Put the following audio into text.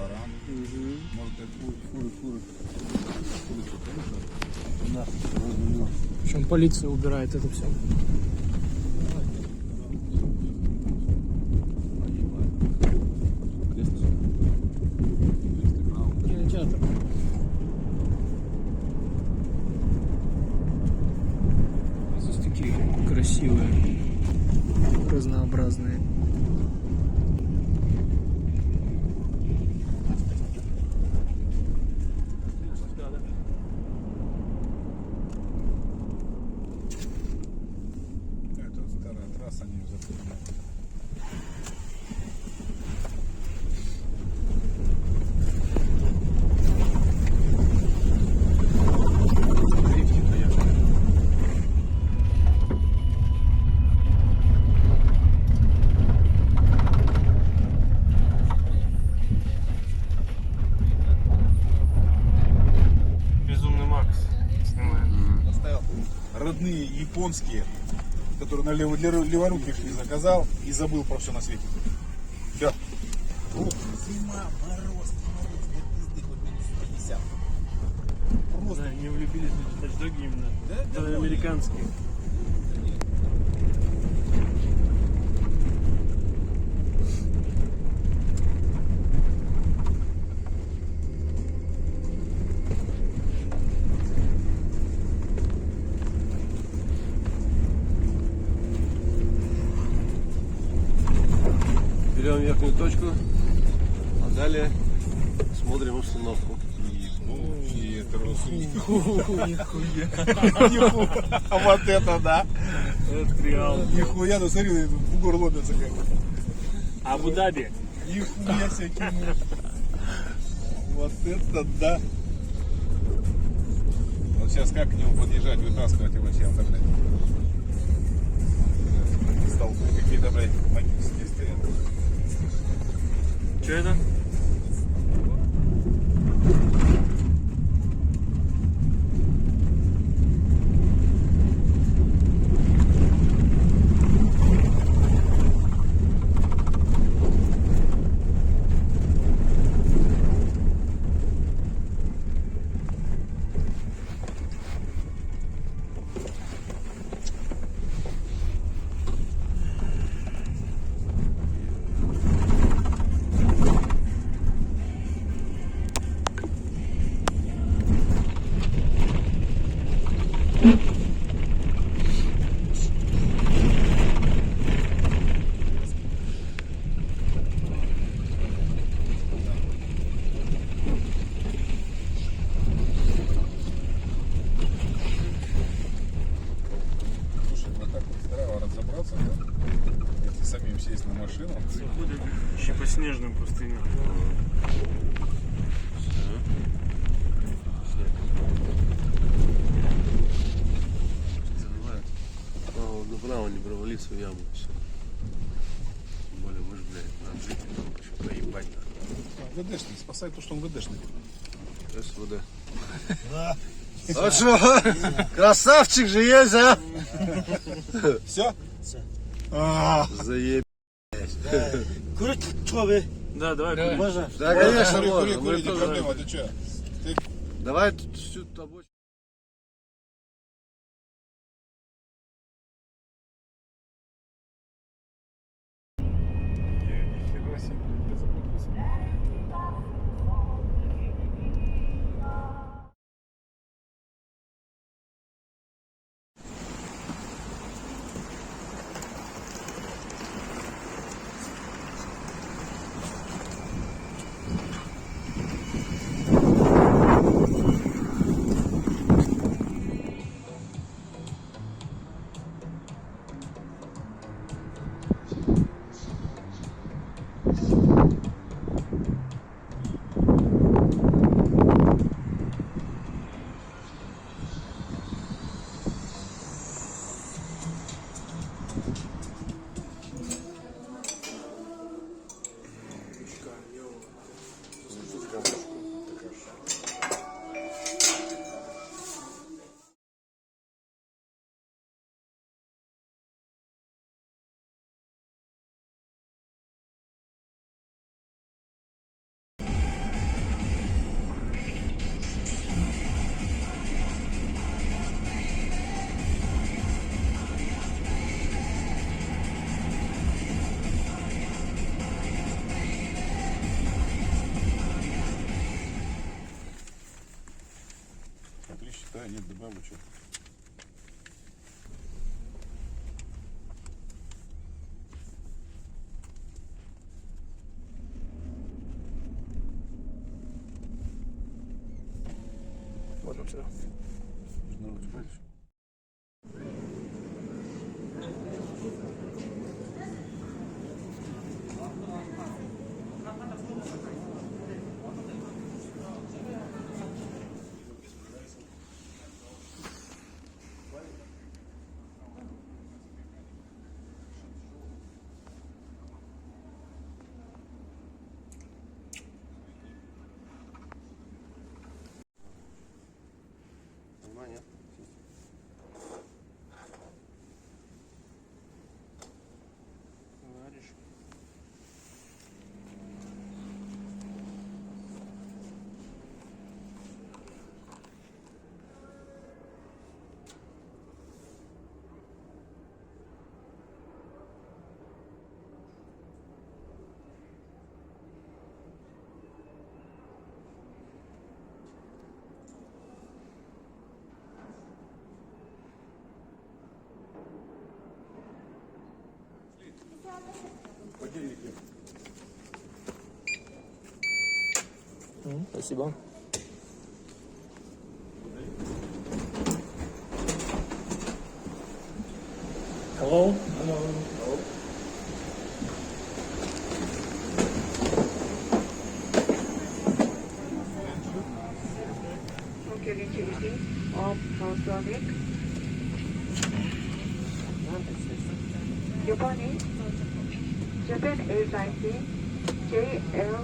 баран. Может, это фуры. В общем, полиция убирает это все. Кинотеатр. Здесь такие красивые, разнообразные. Это старая трасса, они ее запоминают. Безумный Макс снимает. Поставил родные японские, которые на леворуких не заказал и забыл про все на свете. Все. Зима, мороз, для пизды, хоть минус 50. Просто. Да, не влюбились в тачдоги именно. Да? Это американские. Берем верхнюю точку, а далее смотрим установку. И трусы. Нихуя. А вот это да. Это реал. Нихуя, ну смотри, бугор ломится как. Абу-Даби. Нихуя себе кино. Вот это да. Вот сейчас как к нему подъезжать, вытаскивать его чем-то, блядь. Столбы какие-то, блядь, магические стоят. Что это? Слушай, вот так вот здраво разобраться, да? Если самим сесть на машину. Заходим еще по снежным пустыням. Направо не провалиться в яму. Все. Тем более мы же, блядь, надо жить, еще поебать надо. ВДшник, спасай то, что он ВДшник. СВД. А что? Красавчик же есть, а? Все? Заеб. Курить что вы? Да, давай курить. Можно? Да, конечно, Кури, можно. кури, Мы не тоже- проблема, ты че? Давай тут всю тобой. Нифига себе, я запутался. Маму что? Вот он сюда. Ну, понимаешь? Внимание. Говоришь. Подельники. Спасибо. Hello. Tokyo Utility of Panasonic. Yokohama Japan Airlines JL